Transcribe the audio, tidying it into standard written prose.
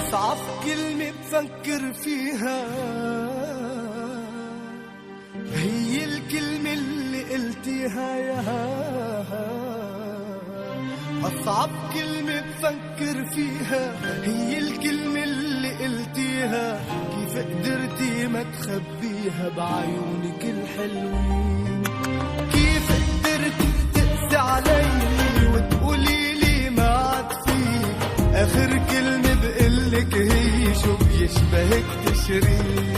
أصعب كلمة بفكر فيها هي الكلمة اللي قلتيها يا أصعب كلمة بفكر فيها هي الكلمة اللي قلتيها. كيف قدرتي ما تخبيها بعيونك الحلوين؟ كيف قدرتي تقسي علي وتقولي لي ما عاد فيك؟ آخر كلمة بقلك هي شو بيشبهك تشرين؟